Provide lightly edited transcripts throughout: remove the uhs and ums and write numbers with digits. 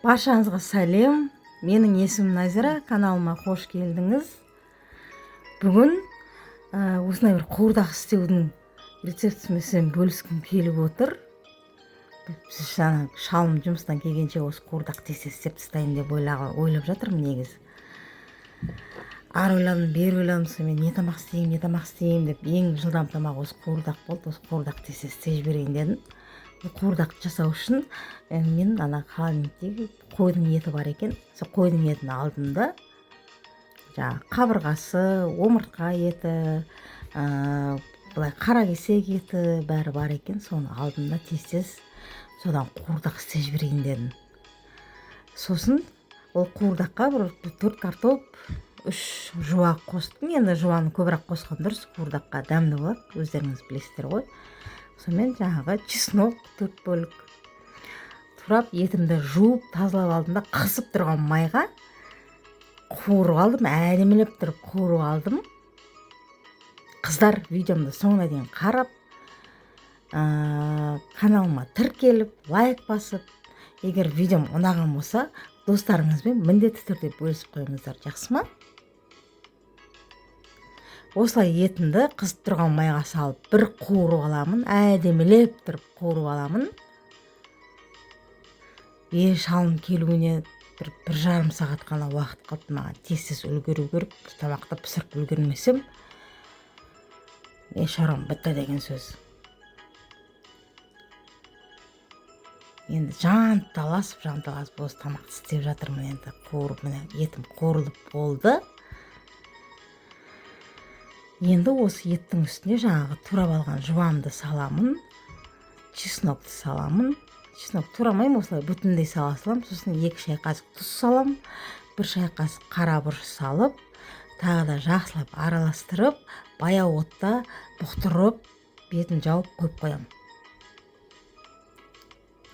Баршаңызға сәлем. Менің есімім Назира, каналыма қош келдіңіз. Бүгін осындай бір қуырдақ істеудің рецептісімен бөліскім келіп отыр. Біз шалым жұмыстан келгенше осы қуырдақ тез істеп тастайын деп ойлап жатырмын негізі. Ары ойладым, бері ойладым, мен не тамақ істеймін деп ең жылдам тамақ осы қуырдақ болды. Осы қуырдақ тез істей жіберейін дедім. Қуырдақ жасау үшін мен холодильниктегі қойдың еті бар екен. Сол қойдың етін алдым да, қабырғасы, омыртқа еті, былай қаракесек еті бәрі бар екен. Соны алдым да тез содан қуырдақ істей жіберейін дедім. Сосын ол қуырдаққа бір 4 картоп, 3 жуа қостым. Енді жуаны көбірек қосқан дұрыс, қуырдаққа дәмді болады, өздеріңіз білесіздер ғой. Сонымен чеснок 4 бөлік турап, етімді жуып тазалап алдым да, қысып тұрған майға қуырып алдым, әдемілеп тұрып қуырып алдым. Қыздар видеомды соңына дейін қарап, каналыма тіркеліп, лайк басып, егер видеом ұнаған болса, достарыңызбен міндетті түрде бөлісіп қойыңыздар, жақсы ма? Осылай етімді қызып тұрған майға салып бір қуырып аламын, әдемілеп тұрып қуырып аламын. Шалым келуіне бір жарым сағат қана уақыт қалды маған. Тез үлгеру керек, тамақты пісіріп үлгермесем, шаруам бітті деген сөз. Енді жанталасып осы тамақты істеп жатырмын. Енді қуырып, етім қуырылып болды. Енді осы еттің үстіне турап алған жуамды саламын, чеснокты саламын. Чеснок турамаймын, осылай бүтіндей сала салам. Сосын 2 шай қасық тұз салам, 1 шай қасық қара бұрыш салып, тағы да жақсылап араластырып, баяу отта бұқтырып, бетін жауып қойып қоям.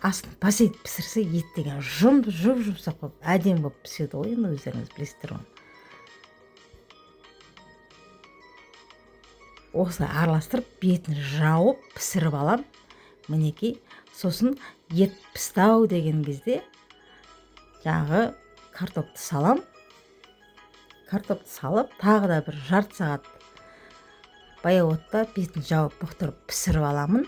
Астын пасет пісірсе, ет деген жұп-жұмсақ болып, әдем болып піседі ғой, енді өздеріңіз білесіздер ғой. Осылай араластырып, бетін жауып, пісіріп алам. Мінекей, сосын ет пістау деген кезде картопты салам. Картопты салып, тағы да бір жарты сағат баяу отта бетін жауып, бұқтырып, пісіріп аламын.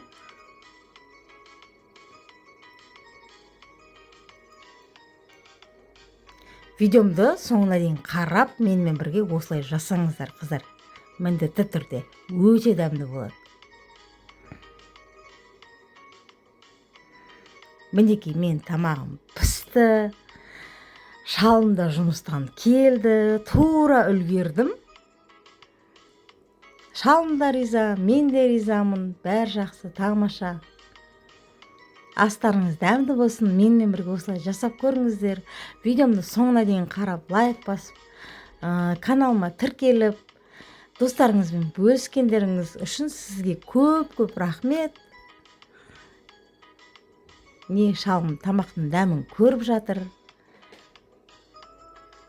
Видеомды соңына дейін қарап, менімен бірге осылай жасаңыздар, қыздар. Міндетті түрде өте дәмді болады. Мінекей, мен тамағым пісті, шалым да жұмыстан келді, тура үлгердім. Шалым да риза, мен де ризамын, бәрі жақсы, тамаша. Астарыңыз дәмді болсын, менімен бірге осылай жасап көріңіздер. Видеомды соңына дейін қарап, лайк басып, каналыма тіркеліп, достарыңызбен бөліскендеріңіз үшін сізге көп рахмет. Шалым тамақтың дәмін көріп жатыр.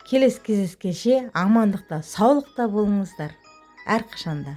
Келесі кездескенше амандықта, саулықта болыңыздар әрқашанда.